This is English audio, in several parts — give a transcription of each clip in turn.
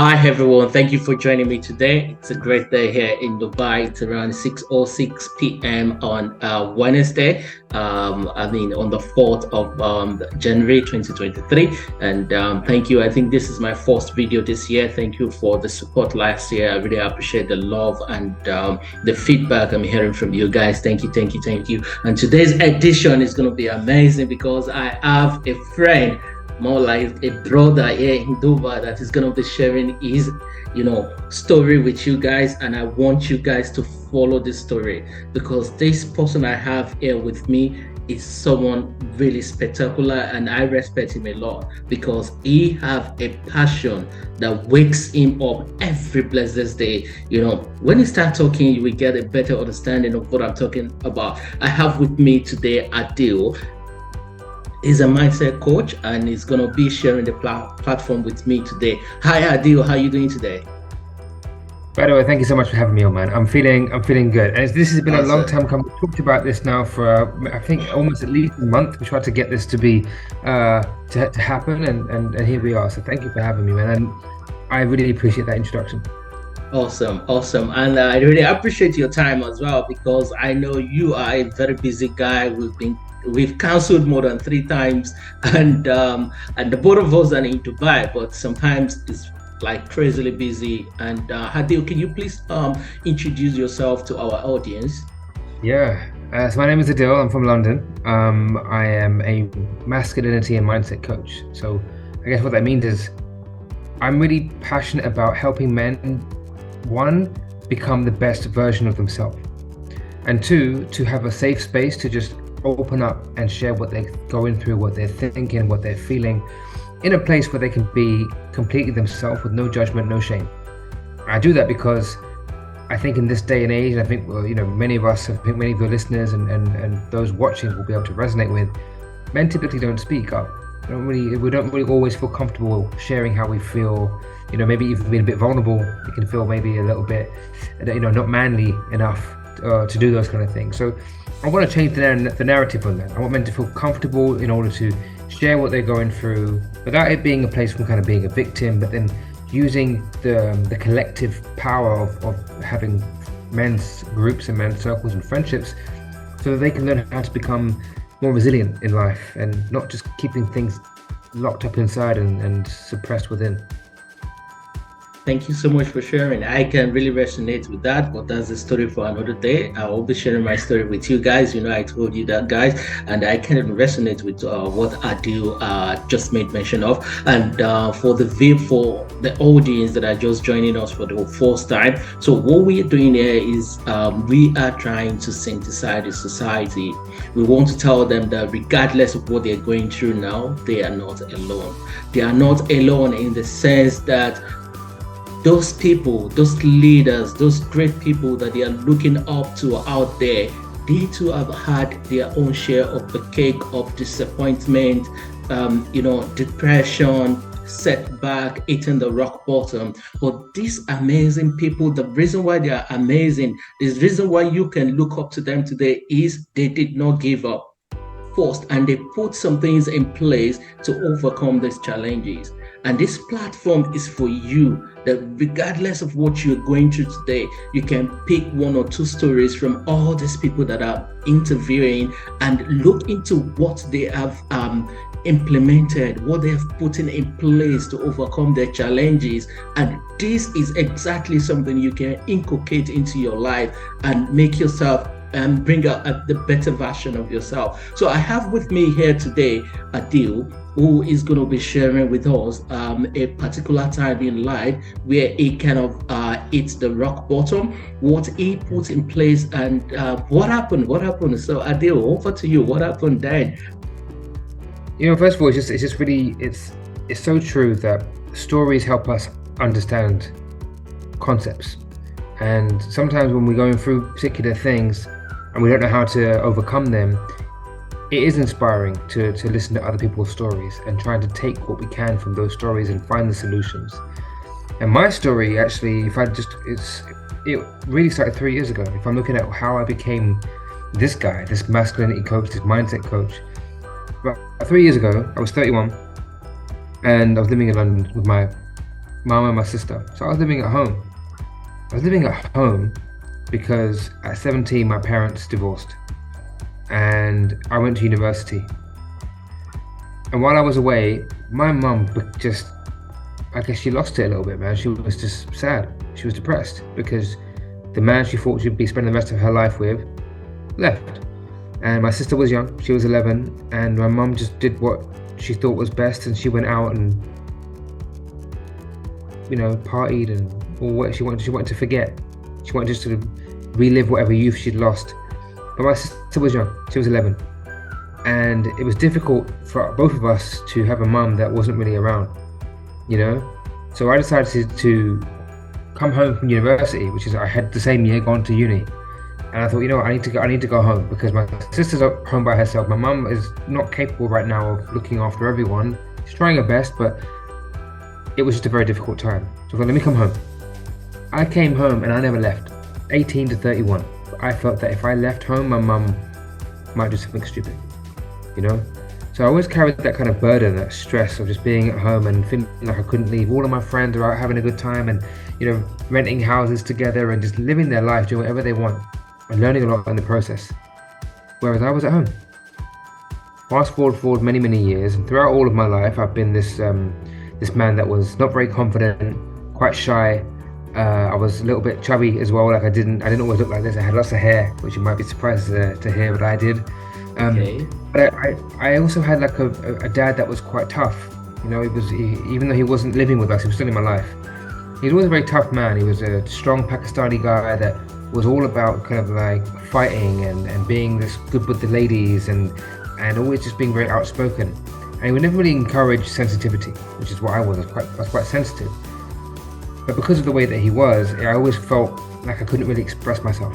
Hi everyone, thank you for joining me today. It's a great day here in Dubai. It's around 6:06 p.m. on Wednesday. On the 4th of January 2023. And thank you. I think this is my first video this year. Thank you for the support last year. I really appreciate the love and the feedback I'm hearing from you guys. Thank you, thank you, thank you. And today's edition is going to be amazing because I have a friend, more like a brother here in Dubai, that is going to be sharing his story with you guys, and I want you guys to follow this story because this person I have here with me is someone really spectacular, and I respect him a lot because he have a passion that wakes him up every blessed day. When you start talking, you will get a better understanding of what I'm talking about. I have with me today Adil. He's a mindset coach and he's going to be sharing the platform with me today. Hi Adil, how are you doing today? By the way, thank you so much for having me on, man. I'm feeling good. And this has been a long time coming. We talked about this now for I think almost at least a month. We tried to get this to be to happen, and here we are. So thank you for having me, man. And I really appreciate that introduction. Awesome. And I really appreciate your time as well because I know you are a very busy guy. We've cancelled more than 3 times, and the both of us are in Dubai, but sometimes it's like crazily busy. And Adil, can you please introduce yourself to our audience? Yeah. So my name is Adele. I'm from London. I am a masculinity and mindset coach. So I guess what that means is I'm really passionate about helping men, one, become the best version of themselves, and two, to have a safe space to just open up and share what they're going through, what they're thinking, what they're feeling, in a place where they can be completely themselves with no judgment, no shame. I do that because I think in this day and age, and I think many of us, I think many of your listeners and those watching will be able to resonate with, men typically don't speak up. We don't really always feel comfortable sharing how we feel. Maybe even being a bit vulnerable, it can feel maybe a little bit, not manly enough to do those kind of things. So I want to change the narrative on that. I want men to feel comfortable in order to share what they're going through without it being a place from kind of being a victim, but then using the collective power of having men's groups and men's circles and friendships so that they can learn how to become more resilient in life and not just keeping things locked up inside and suppressed within. Thank you so much for sharing. I can really resonate with that, but that's a story for another day. I will be sharing my story with you guys. I told you that, guys, and I can resonate with what Adil just made mention of. And for the audience that are just joining us for the first time, so what we are doing here is we are trying to synthesize the society. We want to tell them that regardless of what they're going through now, they are not alone. They are not alone in the sense that those people, those leaders, those great people that they are looking up to out there, they too have had their own share of the cake of disappointment, depression, setback, hitting the rock bottom. But these amazing people, the reason why they are amazing, the reason why you can look up to them today is they did not give up first, and they put some things in place to overcome these challenges. And this platform is for you, that regardless of what you're going through today, you can pick 1 or 2 stories from all these people that are interviewing and look into what they have implemented, what they have put in place to overcome their challenges. And this is exactly something you can inculcate into your life and make yourself and bring out the better version of yourself. So I have with me here today Adil, who is going to be sharing with us a particular time in life where he kind of hits the rock bottom, what he put in place, and what happened. So Adil, over to you. What happened then? First of all, it's so true that stories help us understand concepts. And sometimes when we're going through particular things and we don't know how to overcome them, it is inspiring to listen to other people's stories and trying to take what we can from those stories and find the solutions. And my story, actually, it really started 3 years ago. If I'm looking at how I became this guy, this masculinity coach, this mindset coach, about 3 years ago, I was 31 and I was living in London with my mom and my sister. So I was living at home. I was living at home because at 17 my parents divorced and I went to university. And while I was away, my mum just, I guess she lost it a little bit, man. She was just sad. She was depressed because the man she thought she'd be spending the rest of her life with left. And my sister was young, she was 11, and my mum just did what she thought was best, and she went out and, partied and all what she wanted to forget. She wanted just to relive whatever youth she'd lost. But my sister was young, she was 11. And it was difficult for both of us to have a mum that wasn't really around, So I decided to come home from university, which is I had the same year gone to uni. And I thought, I need to go home because my sister's at home by herself. My mum is not capable right now of looking after everyone. She's trying her best, but it was just a very difficult time. So I thought, let me come home. I came home and I never left. 18 to 31. I felt that if I left home, my mum might do something stupid, So I always carried that kind of burden, that stress of just being at home and feeling like I couldn't leave. All of my friends are out having a good time and, renting houses together and just living their life, doing whatever they want. And learning a lot in the process, whereas I was at home. Fast forward many, many years, and throughout all of my life, I've been this man that was not very confident, quite shy. I was a little bit chubby as well. Like I didn't always look like this. I had lots of hair, which you might be surprised to hear, but I did. Okay. But I also had like a dad that was quite tough. Even though he wasn't living with us, he was still in my life. He was always a very tough man. He was a strong Pakistani guy that was all about kind of like fighting and being this good with the ladies and always just being very outspoken. And he would never really encourage sensitivity, which is what I was. I was quite sensitive. But because of the way that he was, I always felt like I couldn't really express myself,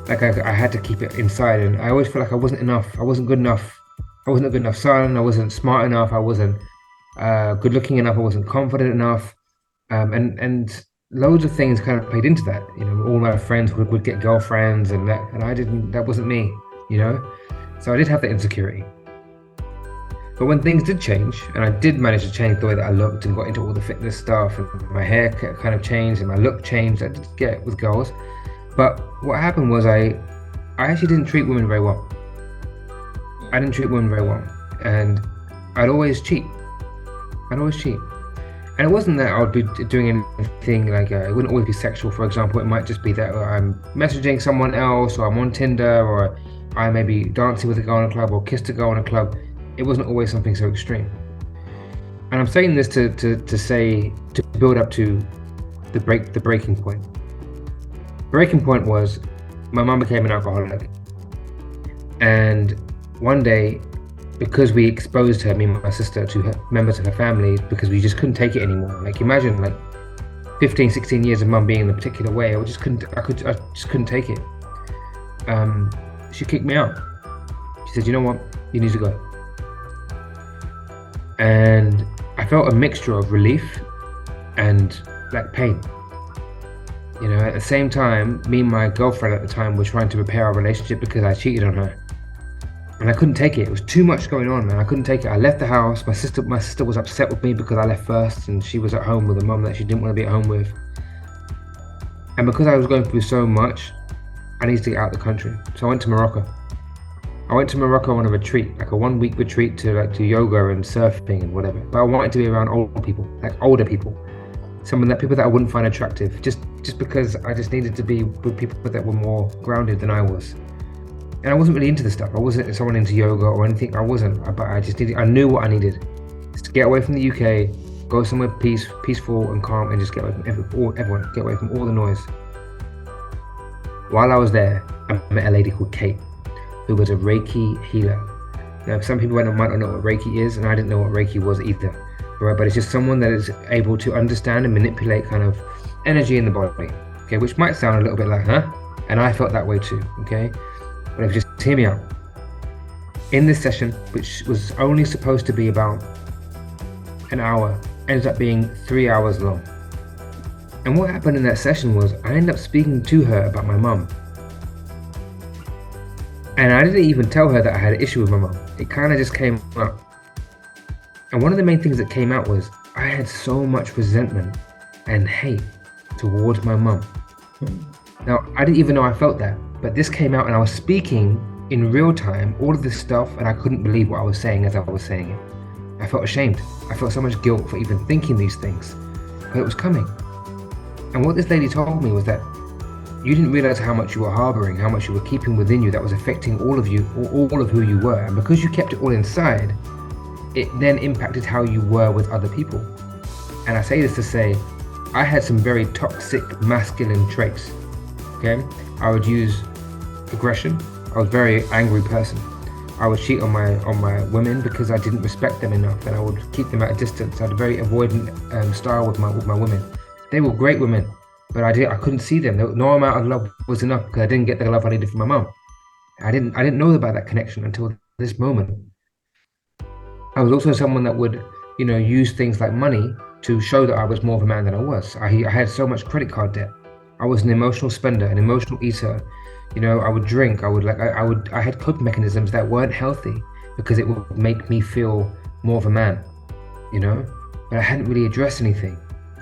Like I had to keep it inside, and I always felt like I wasn't enough. I wasn't good enough. I wasn't a good enough son. I wasn't smart enough. I wasn't good looking enough. I wasn't confident enough. And loads of things kind of played into that. All my friends would get girlfriends and I didn't, that wasn't me, So I did have that insecurity. But when things did change, and I did manage to change the way that I looked and got into all the fitness stuff, and my hair kind of changed and my look changed, I did get with girls. But what happened was I actually didn't treat women very well. I didn't treat women very well. And I'd always cheat. And it wasn't that I would be doing anything like, it wouldn't always be sexual, for example. It might just be that I'm messaging someone else, or I'm on Tinder, or I may be dancing with a girl in a club, or kissed a girl in a club. It wasn't always something so extreme. And I'm saying this to build up to the breaking point. Breaking point was my mum became an alcoholic. And one day, because we exposed her, me and my sister, to members of her family, because we just couldn't take it anymore. Like imagine like 15, 16 years of mum being in a particular way. I just couldn't take it. She kicked me out. She said, you know what, you need to go. And I felt a mixture of relief and like pain. At the same time, me and my girlfriend at the time were trying to repair our relationship because I cheated on her. And I couldn't take it. It was too much going on, man. I couldn't take it. I left the house. My sister was upset with me because I left first, and she was at home with a mum that she didn't want to be at home with. And because I was going through so much, I needed to get out of the country. So I went to Morocco. I went to Morocco on a retreat, like a 1-week retreat to yoga and surfing and whatever. But I wanted to be around older people. People that I wouldn't find attractive, just because I just needed to be with people that were more grounded than I was. And I wasn't really into this stuff. I wasn't someone into yoga or anything. I wasn't, but I knew what I needed. Just to get away from the UK, go somewhere peaceful and calm, and just get away from everyone, get away from all the noise. While I was there, I met a lady called Kate, who was a Reiki healer. Now, some people might not know what Reiki is, and I didn't know what Reiki was either. Right? But it's just someone that is able to understand and manipulate kind of energy in the body, okay, which might sound a little bit like, and I felt that way too, okay? But just hear me out. In this session, which was only supposed to be about an hour, ended up being 3 hours long. And what happened in that session was I ended up speaking to her about my mum. And I didn't even tell her that I had an issue with my mum. It kind of just came up. And one of the main things that came out was I had so much resentment and hate towards my mum. Now, I didn't even know I felt that, but this came out and I was speaking in real time, all of this stuff, and I couldn't believe what I was saying as I was saying it. I felt ashamed. I felt so much guilt for even thinking these things, but it was coming. And what this lady told me was that you didn't realize how much you were harboring, how much you were keeping within you that was affecting all of you, all of who you were. And because you kept it all inside, it then impacted how you were with other people. And I say this to say, I had some very toxic masculine traits. Okay, I would use aggression. I was a very angry person. I would cheat on my women because I didn't respect them enough, and I would keep them at a distance. I had a very avoidant style with my women. They were great women, but I couldn't see them. No amount of love was enough because I didn't get the love I needed from my mom. I didn't know about that connection until this moment. I was also someone that would, use things like money to show that I was more of a man than I was. I had so much credit card debt. I was an emotional spender, an emotional eater. I would drink. I had coping mechanisms that weren't healthy because it would make me feel more of a man, but I hadn't really addressed anything.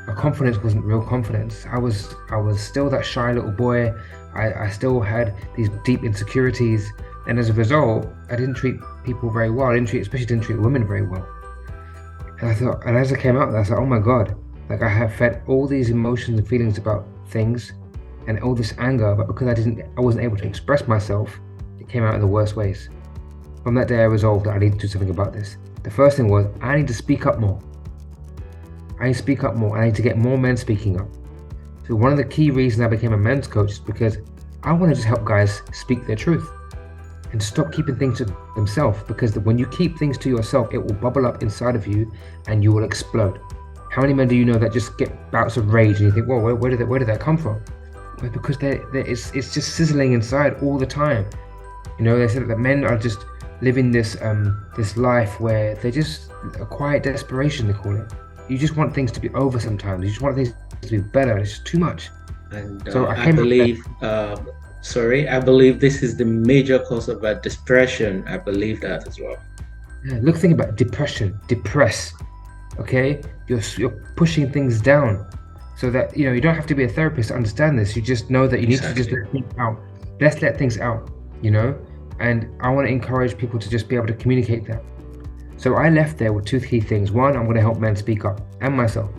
My confidence wasn't real confidence. I was still that shy little boy. I still had these deep insecurities, and as a result, I didn't treat people very well. Especially didn't treat women very well. And I thought, and as I came out, I was like, oh my God, like I have fed all these emotions and feelings about things, and all this anger, but because I wasn't able to express myself, it came out in the worst ways. From that day, I resolved that I need to do something about this. The first thing was, I need to speak up more. I need to speak up more. I need to get more men speaking up. So one of the key reasons I became a men's coach is because I want to just help guys speak their truth and stop keeping things to themselves, because when you keep things to yourself, it will bubble up inside of you and you will explode. How many men do you know that just get bouts of rage and you think, whoa, where did that come from? Well, because it's just sizzling inside all the time. They said that men are just living this life where they're just a quiet desperation, they call it. You just want things to be over sometimes. You just want things to be better. It's just too much. And so I believe, I believe this is the major cause of depression. I believe that as well. Yeah, look, think about depression. Depress. Okay, you're pushing things down, so that you don't have to be a therapist to understand this. You just know that you need to just let things out. Let's let things out. And I want to encourage people to just be able to communicate that. So I left there with two key things. One, I'm going to help men speak up, and myself.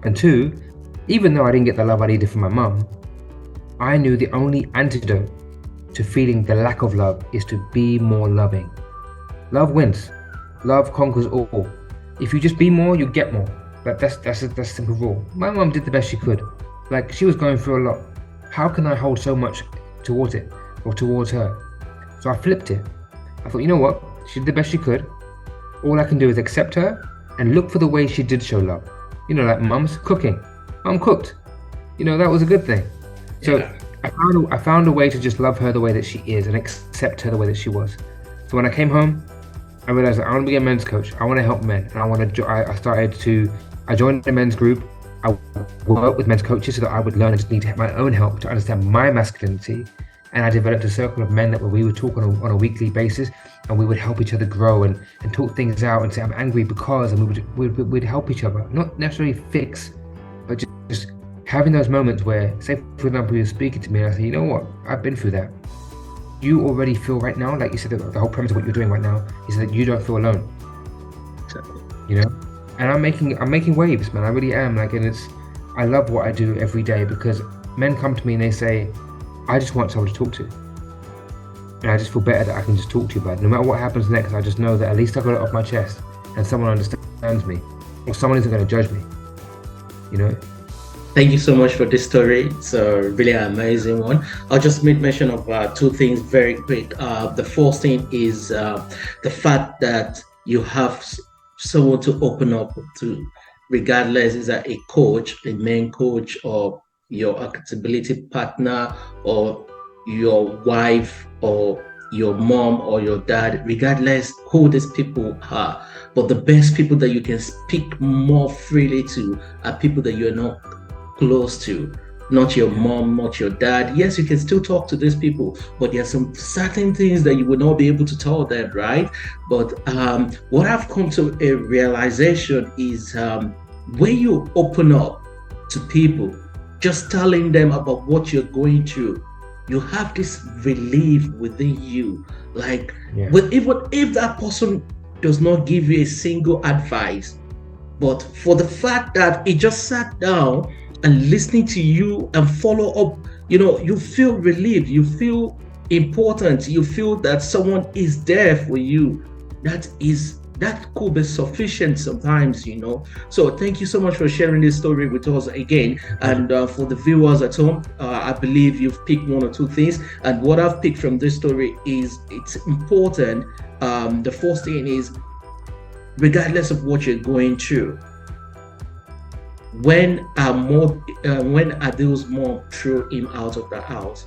And two, even though I didn't get the love I needed from my mum, I knew the only antidote to feeling the lack of love is to be more loving. Love wins. Love conquers all. If you just be more, you get more. That's a simple rule. My mum did the best she could. Like, she was going through a lot. How can I hold so much towards it or towards her? So I flipped it. I thought, you know what? She did the best she could. All I can do is accept her and look for the way she did show love. Like mum's cooking. Mum cooked. That was a good thing. So yeah. I found a way to just love her the way that she is and accept her the way that she was. So when I came home, I realized that I want to be a men's coach. I want to help men, and I joined a men's group. I worked with men's coaches so that I would learn and just need my own help to understand my masculinity. And I developed a circle of men that we would talk on a weekly basis, and we would help each other grow and talk things out and say, I'm angry because, and we'd help each other. Not necessarily fix, but just having those moments where, say for example, you're speaking to me and I say, you know what, I've been through that. You already feel right now, like you said, the whole premise of what you're doing right now is that you don't feel alone. Exactly. And I'm making waves, man. I really am. Like, and I love what I do every day, because men come to me and they say, I just want someone to talk to. And I just feel better that I can just talk to you about it. No matter what happens next, I just know that at least I got it off my chest and someone understands me, or someone isn't going to judge me. Thank you so much for this story. It's a really amazing one. I'll just make mention of two things very quick. The first thing is the fact that you have someone to open up to, regardless is that a coach, a main coach, or your accountability partner, or your wife, or your mom, or your dad, regardless who these people are. But the best people that you can speak more freely to are people that you're not close to. not your mom, not your dad. Yes, you can still talk to these people, but there are some certain things that you will not be able to tell them, right? But what I've come to a realization is when you open up to people, just telling them about what you're going through, you have this relief within you. Like, Yeah. even if that person does not give you a single advice, but for the fact that he just sat down and listening to you and follow up, you feel relieved, you feel important, you feel that someone is there for you. That could be sufficient sometimes. So thank you so much for sharing this story with us again. And for the viewers at home, I believe you've picked one or two things. And what I've picked from this story is it's important. The first thing is, regardless of what you're going through, when Adil's mom threw him out of the house,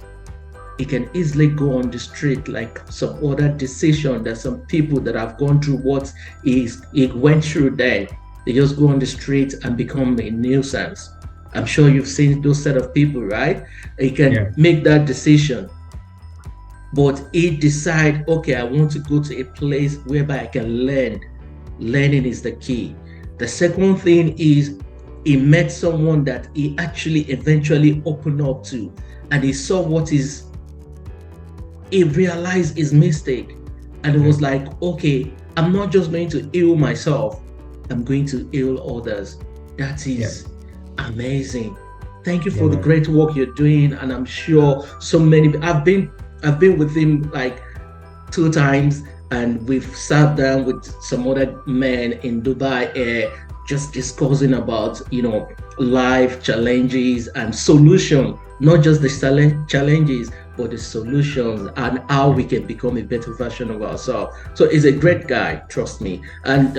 he can easily go on the street like some other decision that some people that have gone through what he went through then. They just go on the street and become a nuisance. I'm sure you've seen those set of people, right? He can make that decision. But he decide, okay, I want to go to a place whereby I can learn. Learning is the key. The second thing is, he met someone that he actually eventually opened up to, and he saw he realized his mistake, and it was like, okay, I'm not just going to heal myself, I'm going to heal others. That is amazing. Thank you for the great work you're doing, and I'm sure so many. I've been with him like 2 times, and we've sat down with some other men in Dubai, just discussing about life challenges and solution, not just the challenges, but the solutions and how we can become a better version of ourselves. So he's a great guy, trust me. And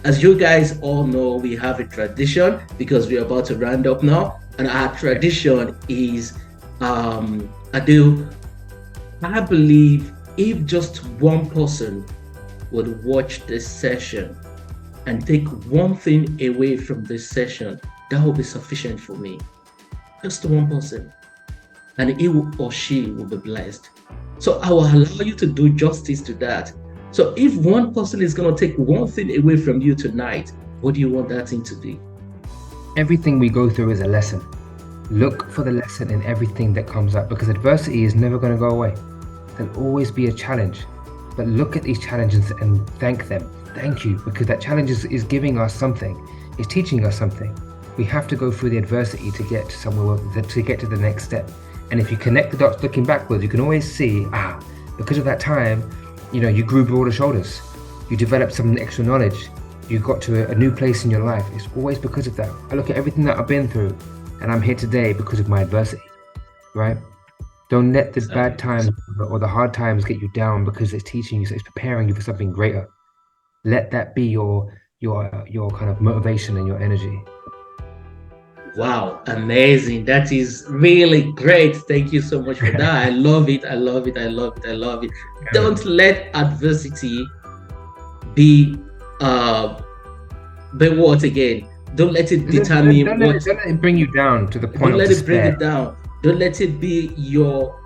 as you guys all know, we have a tradition because we're about to round up now. And our tradition is, Adil, I believe if just one person would watch this session and take one thing away from this session, that will be sufficient for me. Just one person. And he or she will be blessed. So I will allow you to do justice to that. So if one person is going to take one thing away from you tonight, what do you want that thing to be? Everything we go through is a lesson. Look for the lesson in everything that comes up, because adversity is never going to go away. There'll always be a challenge. But look at these challenges and thank them. Thank you, because that challenge is giving us something. It's teaching us something. We have to go through the adversity to get to somewhere, to get to the next step. And if you connect the dots looking backwards, you can always see, because of that time, you grew broader shoulders. You developed some extra knowledge. You got to a new place in your life. It's always because of that. I look at everything that I've been through, and I'm here today because of my adversity, right? Don't let the bad times or the hard times get you down, because it's teaching you, so it's preparing you for something greater. Let that be your kind of motivation and your energy. Wow, amazing. That is really great. Thank you so much for that. I love it. I love it. I love it. I love it. Don't let adversity be what again? Don't let it determine don't let it bring you down to the point of despair. Don't let it bring it down. Don't let it be your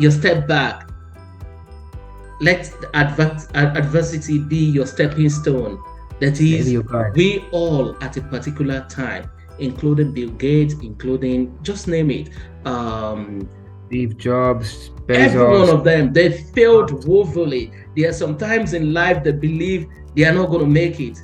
step back. Let adversity be your stepping stone. That is, we all at a particular time, including Bill Gates, including, just name it, Steve Jobs, Bezos. Every one of them, they failed woefully. There are some times in life they believe they are not going to make it.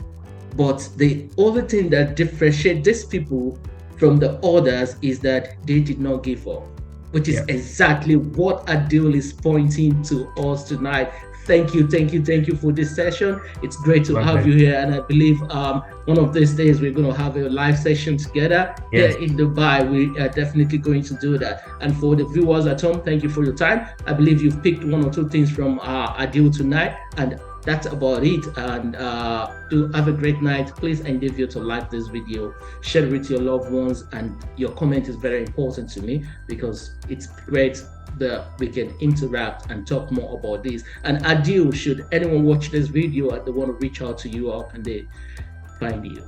But the only thing that differentiates these people from the others is that they did not give up, which is exactly what Adil is pointing to us tonight. Thank you for this session. It's great to have you here, and I believe one of these days we're going to have a live session together here in Dubai. We are definitely going to do that. And for the viewers at home, thank you for your time. I believe you've picked one or two things from Adil tonight, and that's about it. And to have a great night. Please endeavor to like this video, share it with your loved ones, and your comment is very important to me because it's great that we can interact and talk more about this. And Adil, should anyone watch this video and they want to reach out to you, how can they find you?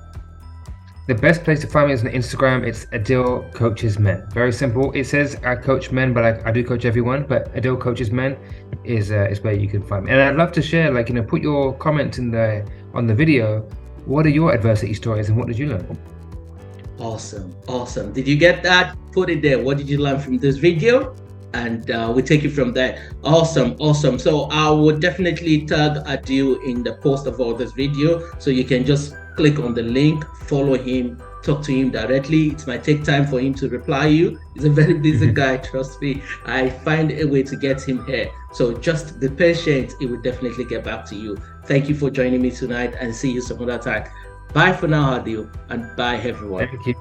The best place to find me is on Instagram. It's Adil Coaches Men. Very simple. It says I coach men, but I do coach everyone. But Adil Coaches Men is where you can find me. And I'd love to share, like, put your comments in the on the video. What are your adversity stories and what did you learn? Awesome. Did you get that? Put it there. What did you learn from this video? And we take it from there. Awesome. So I would definitely tag Adil in the post of all this video, so you can just click on the link, follow him, talk to him directly. It might take time for him to reply you. He's a very busy guy, trust me. I find a way to get him here. So just be patient. He will definitely get back to you. Thank you for joining me tonight, and see you some other time. Bye for now, Adil, and bye everyone. Thank you.